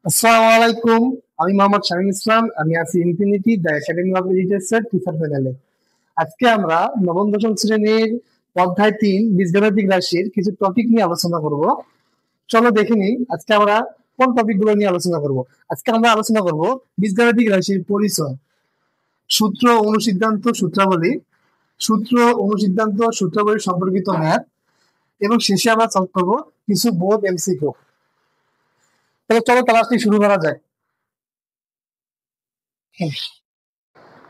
আসসালামু আলাইকুম। আমি মোহাম্মদ শামীম ইসলাম। আমি আছি infinity the academy of education teacher প্যানেলে। আজকে আমরা নবম দশম শ্রেণীর অধ্যায় ৩ বীজগাণিতিক রাশির কিছু টপিক নিয়ে আলোচনা করব। চলো দেখে নিই আজকে আমরা কোন টপিক গুলো নিয়ে আলোচনা করব। আজকে আমরা আলোচনা করব বীজগাণিতিক রাশির পরিচয়, সূত্র, অনুসিদ্ধান্ত, সূত্রাবলী, সূত্র, অনুসিদ্ধান্ত, সূত্রাবলী সম্পর্কিত ম্যাথ, এবং শেষে আমরা সলভ করবো কিছু বোর্ড এমসিকিউ। তাহলে চলো ক্লাসটি শুরু করা যাক।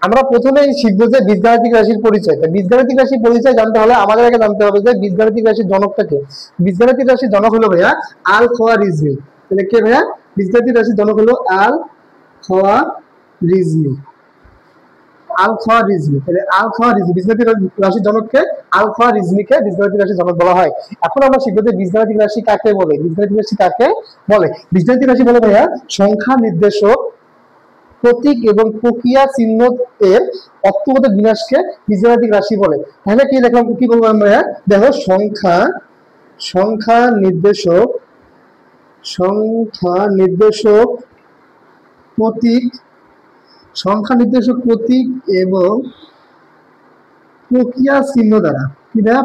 আমরা প্রথমেই শিখবো যে বীজগাণিতিক রাশির পরিচয়। বীজগাণিতিক রাশির পরিচয় জানতে হলে আমাদের আগে জানতে হবে যে বীজগাণিতিক রাশির জনকটাকে। বীজগাণিতিক রাশির জনক হলো ভাইয়া আল খোয়ারিজমি। তাহলে কে ভাইয়া? বীজগাণিতিক রাশির জনক হলো আল খোয়ারিজমি। আল খোয়ারিজমি। তাহলে আল খোয়ারিজমি বীজগাণিতিক রাশির জনককে আল খোয়ারিজমিকে বীজগাণিতিক রাশির জনক বলা হয়। এখন আমরা শিখবো যে বীজগাণিতিক রাশি কাকে বলে। বীজগাণিতিক রাশি কাকে বলে? বীজগাণিতিক রাশি বলে ভাইয়া সংখ্যা নির্দেশক, প্রতীক এবং প্রক্রিয়া চিহ্ন এর অর্থবোধক বিন্যাসকে বীজগাণিতিক রাশি বলে। তাহলে কি দেখলাম, কি বলবো আমরা? দেখো, সংখ্যা নির্দেশক, প্রতীক, এবং প্রক্রিয়া চিহ্ন দ্বারা, কি দ্বারা?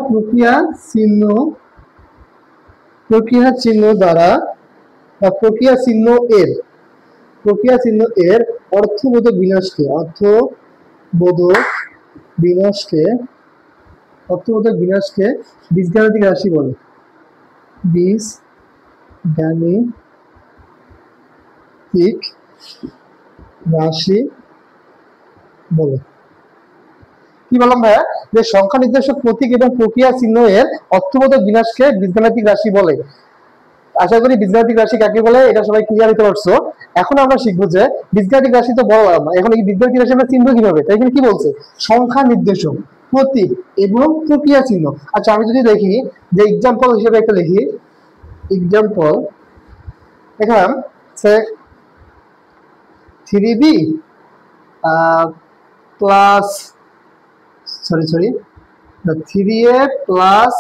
প্রক্রিয়া চিহ্ন দ্বারা বা প্রক্রিয়া চিহ্ন এর অর্থবোধক বিন্যাসকে বীজগাণিতিক রাশি বলে। বীজগাণিতিক রাশি বলে। কি বললাম ভাইয়া? যে সংখ্যা নির্দেশক, প্রতীক এবং প্রক্রিয়া চিহ্ন এর অর্থবোধক বিন্যাসকে বীজগাণিতিক রাশি বলে। আশা করি বীজগাণিতিক রাশি কাকে বলে এটা সবাই ক্লিয়ার হতে পারছো। এখন আমরা শিখবো যে বীজগাণিতিক রাশি তো বললাম, এখন এই বীজগাণিতিক রাশি আমরা চিহ্ন কিভাবে? তাই এখানে কি বলছে? সংখ্যা নির্দেশক, প্রতীক এবং প্রক্রিয়া চিহ্ন। আচ্ছা, আমি যদি দেখি যে এক্সাম্পল হিসেবে একটা লিখি, এক্সাম্পল দেখলাম 3b plus 3a plus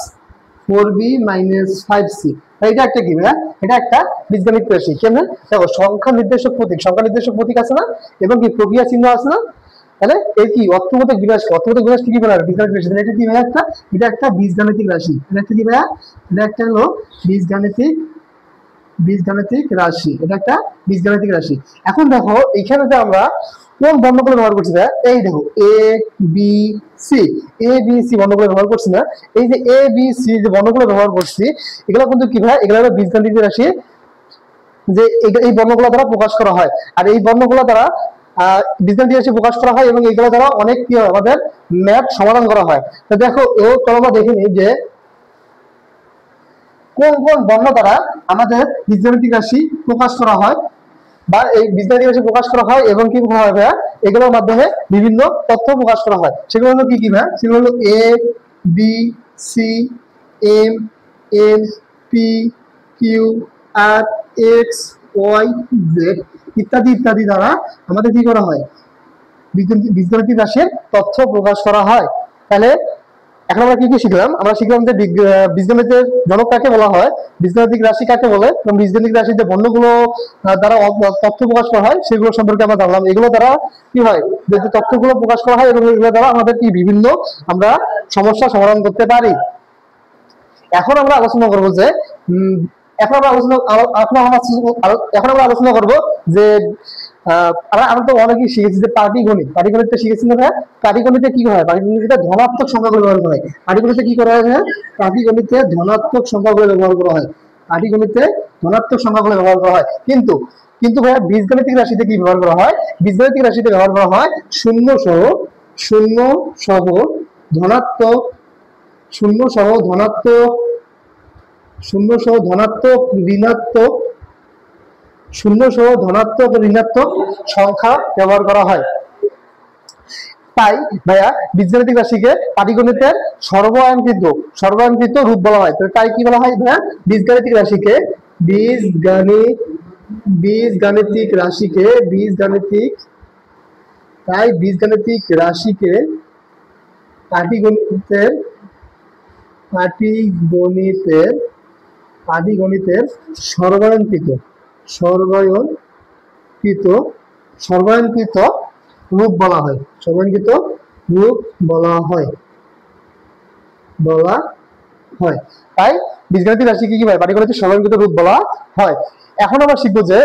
4b minus 5c। এটা একটা কি ভাইয়া? এটা একটা বীজগাণিতিক রাশি। কেমন? দেখো, সংখ্যা নির্দেশক প্রতীক আছে না, এবং কি প্রক্রিয়া চিহ্ন আছে না। তাহলে এই কি অর্থবোধক বিন্যাস কি বলে? বীজগাণিতিক রাশি। এটা কি ভাইয়া? এটা একটা বীজগাণিতিক রাশি। এটা কি ভাইয়া? এটা একটা হলো বীজগাণিতিক রাশি। এটা একটা বীজগাণিতিক রাশি। এখন দেখো এখানে যে আমরা কোন বর্ণগুলো ব্যবহার করছি ভাইয়া? এই দেখো, এ বি সি বর্ণগুলো ব্যবহার করছি না। এই যে এ বি সি যে বর্ণগুলো ব্যবহার করছি, এগুলো কিন্তু কি ভাইয়া? এগুলো হলো বীজগাণিতিক রাশি, যে এই বর্ণগুলো দ্বারা প্রকাশ করা হয়। আর এই বর্ণগুলো দ্বারা বীজগাণিতিক রাশি প্রকাশ করা হয়, এবং এগুলো দ্বারা অনেক কি হয়, আমাদের ম্যাথ সমাধান করা হয়। তো দেখো, আমরা দেখে নিই যে কোন কোন বর্ণ দ্বারা আমাদের বীজগাণিতিক রাশি প্রকাশ করা হয়, বা এই বীজগাণিতিক রাশি প্রকাশ করা হয়, এবং কি করা হয় ভাইয়া? এগুলোর মাধ্যমে বিভিন্ন তথ্য প্রকাশ করা হয়। সেগুলো হলো কি কি ভাইয়া? সেগুলো হলো A B C M N P Q R X Y Z ইত্যাদি ইত্যাদি দ্বারা আমাদের কি করা হয়? বীজগাণিতিক রাশির তথ্য প্রকাশ করা হয়। তাহলে এখন আমরা কি কি শিখলাম? আমরা শিখলাম যে বীজগণিতের জনক কাকে বলা হয়, বীজগাণিতিক রাশি কাকে বলে, এবং বীজগাণিতিক রাশির যে বর্ণগুলো দ্বারা তথ্য প্রকাশ করা হয় সেগুলো সম্পর্কে আমরা জানলাম। এগুলো দ্বারা কি হয়? যে তথ্যগুলো প্রকাশ করা হয়, এবং এগুলো দ্বারা আমাদের কি বিভিন্ন আমরা সমস্যা সমাধান করতে পারি। এখন আমরা আলোচনা করবো যে এখন আমরা আলোচনা করবো যে আমরা তো অনেকেই শিখেছি যে পাটিগণিতটা শিখেছি না ভাইয়া? পাটিগণিতে কি হয়? পাটিগণিতে ধনাত্মক সংখ্যাগুলো ব্যবহার করা হয়। পাটিগণিতে কি করা হয় ভাইয়া? পাটিগণিতে ধনাত্মক সংখ্যাগুলো ব্যবহার করা হয়। কিন্তু কিন্তু ভাইয়া বীজগাণিতিক রাশিতে কি ব্যবহার করা হয়? বীজগাণিতিক রাশিতে ব্যবহার করা হয় শূন্য সহ ধনাত্মক ঋণাত্মক সংখ্যা ব্যবহার করা হয়। তাই ভাইয়া বীজগাণিতিক রাশিকে পাটিগণিতের সর্বায়নকৃত রূপ বলা হয়। তাই কি বলা হয় ভাইয়া? বীজগাণিতিক রাশিকে বীজগাণিতিক রাশিকে পাটিগণিতের সর্বায়নকৃত সর্বায়নকৃত সর্বায়নকৃত রূপ বলা হয়। সর্বায়নকৃত রূপ বলা হয়। তাই বীজগাণিতিক রাশি কি হয়? পাটিগণিতের সর্বায়নকৃত রূপ বলা হয়। এখন আমরা শিখবো যে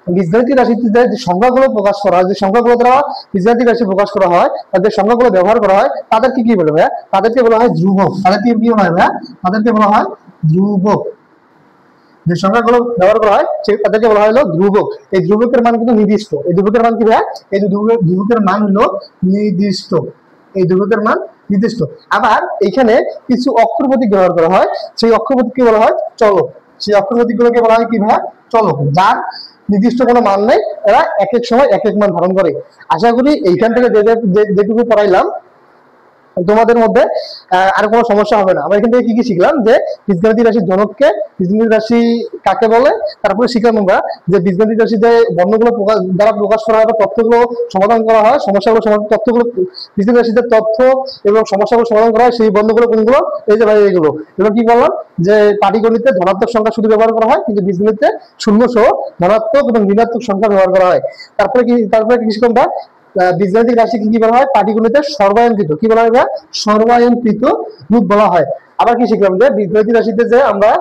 বীজগাণিতিক রাশিতে যে সংখ্যাগুলো প্রকাশ করা হয়, যে সংখ্যাগুলো দ্বারা বীজগাণিতিক রাশি প্রকাশ করা হয়, তাদের সংখ্যাগুলো ব্যবহার করা হয়, তাদেরকে কি বলে ভাইয়া? তাদেরকে বলা হয় ধ্রুবক। তাদেরকে কি বলা হয় ভাইয়া? তাদেরকে বলা হয় ধ্রুবক। যে সংখ্যাগুলো ব্যবহার করা হয় তাদেরকে বলা হলো ধ্রুবক। এই ধ্রুবকের মান কিন্তু নির্দিষ্ট। এই ধ্রুবকের মান কি ভাইয়া? এই ধ্রুবকের মান হলো নির্দিষ্ট। এই ধ্রুবকের মান নির্দিষ্ট। আবার এখানে কিছু অক্ষর প্রতীক ব্যবহার করা হয়, সেই অক্ষর প্রতীককে বলা হয় চলক। সেই অক্ষর প্রতীকগুলোকে বলা হয় কি ভাইয়া? চলক। যার নির্দিষ্ট কোনো মান নেই, এরা এক এক সময় এক এক মান ধারণ করে। আশা করি এইখান থেকে যেটুকু পড়াইলাম তোমাদের মধ্যে আর কোনো সমস্যা হবে না। আমরা এখান থেকে কি কি শিখলাম? যে বীজগাণিতিক রাশির জনককে, বীজগাণিতিক রাশি কাকে বলে, তারপরে শিখলাম আমরা যে বীজগাণিতিক রাশিতে বর্ণগুলো দ্বারা প্রকাশ করা হয় বা তথ্যগুলো সমাধান করা হয়, সমস্যাগুলো তথ্যগুলো বীজগাণিতিক রাশিতে তথ্য এবং সমস্যাগুলো সমাধান করা হয়, সেই বর্ণগুলো কোনগুলো? এই যে ভাই এগুলো। এবং কি বললাম যে পাটিগণিতে ধনাত্মক সংখ্যা শুধু ব্যবহার করা হয়, কিন্তু বীজগণিতে শূন্য সহ ধনাত্মক এবং ঋণাত্মক সংখ্যা ব্যবহার করা হয়। তারপরে কি শিখলাম? বীজগাণিতিক রাশি কি বলা হয়? পাটিগণিতের সর্বায়নকৃত কি বলা হয়? সর্বায়নকৃত রূপ বলা হয়। আবার কি শিখলাম? যে বীজগাণিতিক রাশিতে যে আমরা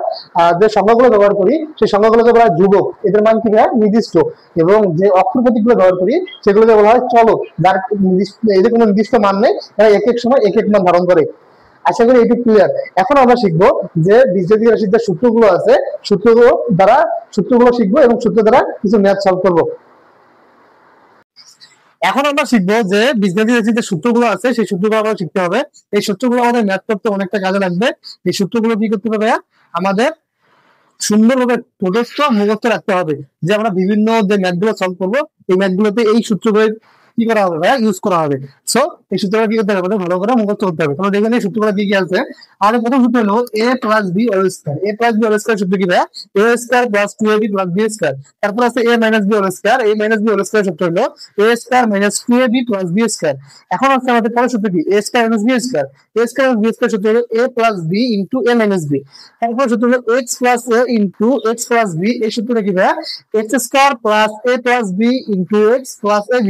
যে সংখ্যাগুলো ব্যবহার করি, সেই সংখ্যাগুলোকে বলা হয় ধ্রুবক। এদের মান কি হয়? নির্দিষ্ট। এবং যে অক্ষর প্রতীকগুলো ব্যবহার করি সেগুলোকে বলা হয় চলক। যার এদের কোনো নির্দিষ্ট মান নেই, এরা এক এক সময় এক এক মান ধারণ করে। আশা করি এটি ক্লিয়ার। এখন আমরা শিখবো যে বীজগাণিতিক রাশির যে সূত্রগুলো আছে, সূত্রগুলো শিখবো এবং সূত্র দ্বারা কিছু ম্যাথ সলভ করবো। এখন আমরা শিখবো যে বীজগাণিতিক রাশির যে সূত্রগুলো আছে, সেই সূত্রগুলো আমরা শিখতে হবে। এই সূত্রগুলো আমাদের ম্যাথ করতে অনেকটা কাজে লাগবে। এই সূত্রগুলো কি করতে হবে? আমাদের সুন্দরভাবে মুখস্থ রাখতে হবে। যে আমরা বিভিন্ন যে ম্যাথগুলো সলভ করবো, এই ম্যাথগুলোতে এই সূত্রগুলো কি করা হবে ভাইয়া? ইউজ করা হবে। সো এই সূত্রগুলো কি করতে হবে? ভালো করে মুখস্থ করতে হবে। তোমরা দেখে নিই সূত্রগুলো কি কি আছে। আমাদের প্রথম সূত্র হলো a plus B whole square. a plus B whole square সূত্র কি ভাইয়া? a square plus 2ab plus b square. তারপর আছে a minus b whole square. a minus b whole square সূত্র হলো a square minus 2ab plus b square. এখন আছে আমাদের পরের সূত্র কি? a square minus b square. a square minus b square সূত্র হলো a plus b into a minus b। তারপর সূত্র হলো x plus a into x plus b। এই সূত্রটা কি ভাইয়া? x square plus a plus b into x plus ab।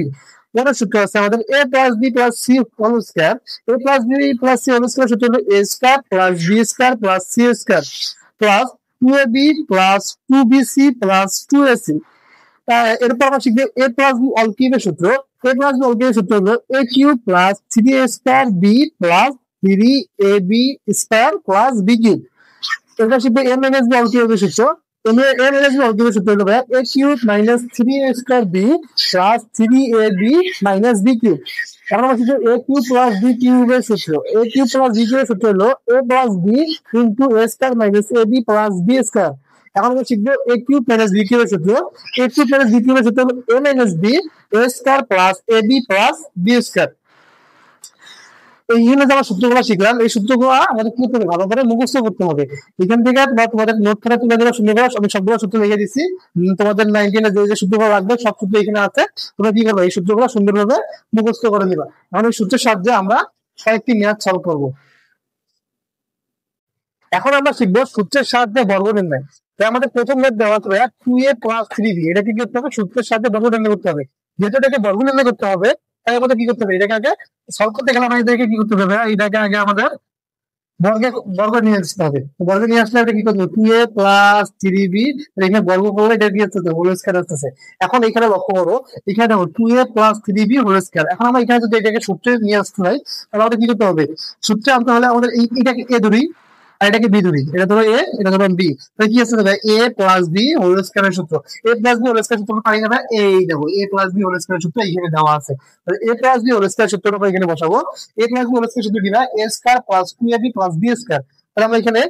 পরের সূত্র আছে আমাদের a plus b plus c whole square. a plus b plus c whole square সূত্র হলো a square plus b square plus c square plus 2ab plus 2bc plus 2ac। এরপর আমরা শিখবো a plus b all কিউবের সূত্র। a plus b all কিউবের সূত্র হলো a cube plus 3a square b plus 3ab square plus b cube. এরপর শিখবো a মাইনাস b অল কিউবের সূত্র। a মাইনাস b অল কিউবের সূত্র হলো a cube minus 3a square b plus 3ab minus b cube. এখন আমরা শিখবো a কিউব প্লাস b কিউবের সূত্র। a কিউব প্লাস b কিউবের সূত্র হলো a plus b into a square minus ab plus b square. এখন আমরা শিখবো a কিউব মাইনাস b কিউবের সূত্র। a কিউব মাইনাস b কিউবের সূত্র হলো a minus b a square plus ab plus b square. এই ইউনিটে আমরা সূত্রগুলো শিখলাম। এই সূত্রগুলো আমাদের কি করতে হবে? ভালো করে মুখস্থ করতে হবে। এখান থেকে তোমাদের নোট খাতা তুলে দেওয়া শুনে দেওয়া, আমি সবগুলো সূত্র লিখে দিচ্ছি। তোমাদের 19 যে যে সূত্রগুলো লাগবে সব সূত্র এখানে আছে। তোমরা কি করবে? এই সূত্রগুলো সুন্দরভাবে মুখস্থ করে নিবা। এখন এই সূত্রের সাহায্যে আমরা কয়েকটি ম্যাথ সলভ করবো। এখন আমরা শিখবো সূত্রের সাহায্যে বর্গ নির্ণয়। তাই আমাদের প্রথম ম্যাথ দেওয়া আছে 2a প্লাস 3b। এটা কি করতে হবে? সূত্রের সাহায্যে বর্গ নির্ণয় করতে হবে। যেহেতু এটাকে বর্গ নির্ণয় করতে হবে, তাই আমাদের কি করতে হবে? এটাকে আগে সলভ করতে গেলে আমরা এটাকে কি করতে হবে? এটাকে আগে আমাদের বর্গ নিয়ে আসতে হবে। বর্গ নিয়ে আসলে এটা কি করতে হবে? 2a plus 3b। এখানে বর্গ করলে এটা কি হচ্ছে? হোল স্কয়ার আসতেছে। এখন এখানে লক্ষ্য করো, এখানে দেখো 2a plus 3b whole square. এখন আমরা এখানে যদি এটাকে সূত্রে নিয়ে আসতে হয়, তাহলে আমাদের কি করতে হবে? সূত্রে আনতে হলে আমাদের এটাকে a ধরি আর এটাকে বি ধরি। এটা ধরো এ, এটা ধরো বি। তাহলে কি আছে? এ প্লাস বি হোল স্কয়ারের সূত্র। A plus B whole square সূত্র পাই না? এই দেখো এ প্লাস বি হোল স্কয়ারের সূত্র এখানে দেওয়া আছে। তাহলে A plus B whole square সূত্রটা আমরা এখানে বসাবো। A plus B whole square সূত্র কি না? A square plus 2ab plus B square. তাহলে আমরা এখানে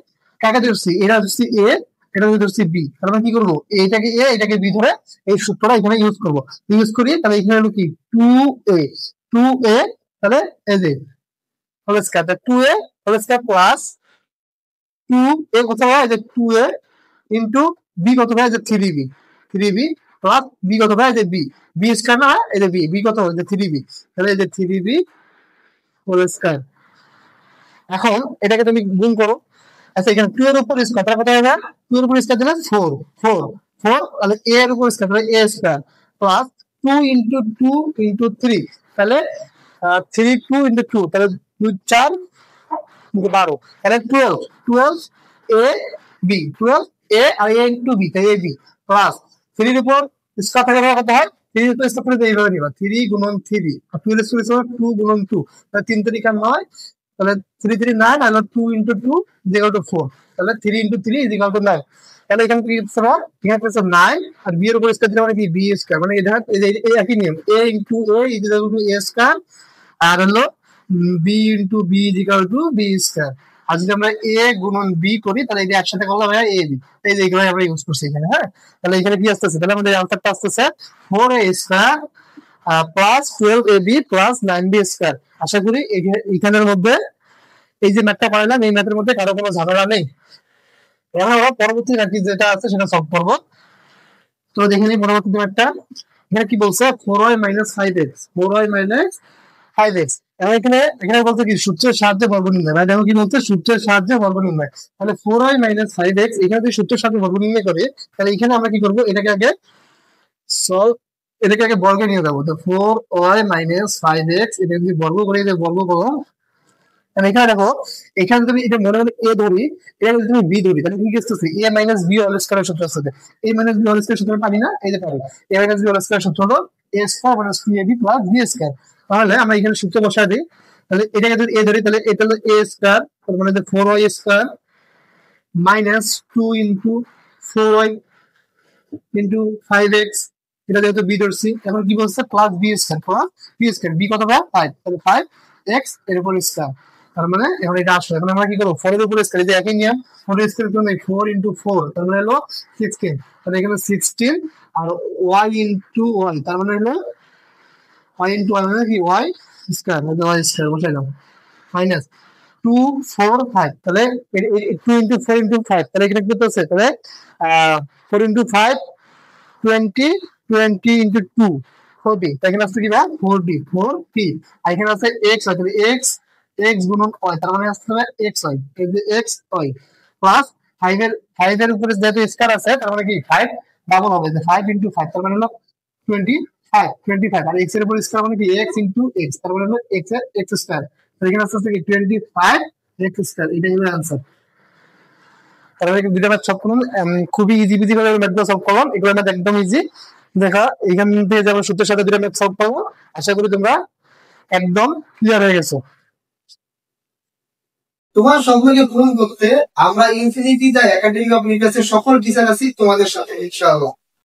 কাকে ধরছি? এটা ধরছি এ, এটা ধরছি বি। তাহলে আমরা কি করবো? এইটাকে এ, এটাকে বি ধরে এই সূত্রটা এখানে ইউজ করবো। ইউজ করি তাহলে এখানে হলো কি 2a, তাহলে এই যে whole square, 2a whole square plus 2a কত হয়? যে 2a ইনটু b কত হয়? যে 3b প্লাস b কত হয়? যে b স্কয়ার না, এই যে b কত হয়? যে 3b। তাহলে এই যে 3b হোল স্কয়ার। এখন এটাকে তুমি গুণ করো। আচ্ছা এখানে 2 এর উপর স্কয়ার, তাহলে কত হবে? 2 এর উপর স্কয়ার দিলে 4 4 তাহলে a এর উপর স্কয়ার তাহলে a square plus 2 into 2 into 3 তাহলে 3 2 ইনটু 2 তাহলে 2 4 12 তাহলে 12 12 a b 12 a আর a ইনটু b তাই a b প্লাস 3 এর উপর স্কয়ার থাকলে কত হয় 3 এর উপর স্কয়ার করে এইভাবে নিবা 3 গুণন 3 আর 2 এর স্কয়ার 2 গুণন 2 তাহলে 3 3 9 তাহলে 3 3 9 আর 2 ইনটু 2 ইকুয়াল টু 4 তাহলে 3 ইনটু 3 ইকুয়াল টু 9 তাহলে এখানে কি হচ্ছে এখানে হচ্ছে 9 আর b এর উপর স্কয়ার দিলে মানে কি b স্কয়ার মানে এটা এই একই নিয়ম a into a equal to a square আর হলো b into b equal to b square আর যদি আমরা a গুণন b করি তাহলে এটা একসাথে করলে হয় a b এই যে এগুলো আমরা ইউজ করছি এখানে হ্যাঁ তাহলে এখানে কি আসছে তাহলে আমাদের আনসারটা আসছে 4a square plus 12ab plus 9b square আশা করি এখানের মধ্যে এই যে ম্যাথটা পাইলাম এই ম্যাথের মধ্যে কারো কোনো ঝামেলা নেই এখন আমরা পরবর্তী ম্যাথটি যেটা আছে সেটা সলভ করব তো দেখে নিই পরবর্তী ম্যাথটা এখানে কি বলছে 4y 5x 4y 5x এখন এখানে এখানে বলতে কি সূত্রের সাহায্যে বর্গ নির্ণয় ভাই দেখো কি বলছে সূত্রের সাহায্যে বর্গ নির্ণয় তাহলে 4y 5x এখানে যদি সূত্রের সাহায্যে বর্গ নির্ণয় করি তাহলে এখানে আমরা কি করব এটাকে আগে সলভ এটাকে আগে বর্গে নিয়ে যাবো তো 4y 5x এটা যদি বর্গ করে যে বর্গ করো এখানে দেখো এখানে যদি এটা মনে মনে এ ধরি এটা যদি তুমি বি ধরি তাহলে কি আসছে এ মাইনাস বি হোল স্কয়ারের সূত্র আসছে A minus B whole square সূত্র পারি না এই যে পারি A minus B whole square সূত্র হলো A square minus B AB plus B square তাহলে আমরা এখানে সূত্র বসাই দিই তাহলে এটাকে যদি এ ধরি তাহলে এটা হলো এ স্কয়ার তার মানে 4y square minus 2 into 4y into 5x এটা যেহেতু বি ধরছি এখন কি বলছে plus B square plus B square b কত পায় 5 তাহলে 5x এর উপর স্কয়ার তার মানে এখন এটা আসলে এখন আমরা কি করব 4 এর উপর স্কয়ার এই যে একই নিয়ম 4 এর স্কয়ার মানে 4 ইনটু 4 তার মানে হলো 16 তাহলে এখানে 16 আর y ইনটু y তার মানে হলো y ইনটু y মানে কি y স্কয়ার মানে y স্কয়ার বসাই দাও মাইনাস 2 4 5 তাহলে 2 ইনটু 4 ইনটু 5 তাহলে এখানে কত আছে তাহলে 4 ইনটু 5 20 20 ইনটু 2 4b তাই এখানে আছে কি না 4b 4p আর এখানে আছে x তাহলে x x গুণন y তার মানে আসছে xy এই যে xy প্লাস 5 এর উপরে যেহেতু স্কয়ার আছে তার মানে কি 5 ডাবল হবে যে 5 ইনটু 5 তার মানে হলো 25 আর x এর উপর স্কয়ার মানে কি x ইনটু x তার মানে হলো x এর x স্কয়ার তাহলে এখানে আসছে কি 25 x স্কয়ার এটাই হলো आंसर তাহলে দুটো ম্যাথ সলভ করলাম খুবই ইজি বিজি করে ম্যাথগুলো সলভ করলাম এগুলো ম্যাথ একদম ইজি দেখা এখান থেকে যেমন সূত্রের সাথে দুটো ম্যাথ সলভ করবো আশা করি তোমরা একদম ক্লিয়ার হয়ে গেছো তোমার স্বপ্নকে পূরণ করতে আমরা ইনফিনিটি দ্য একাডেমি অফ নিউক্লিয়াসের সকল টিচার আছি তোমাদের সাথে ইনশাআল্লাহ।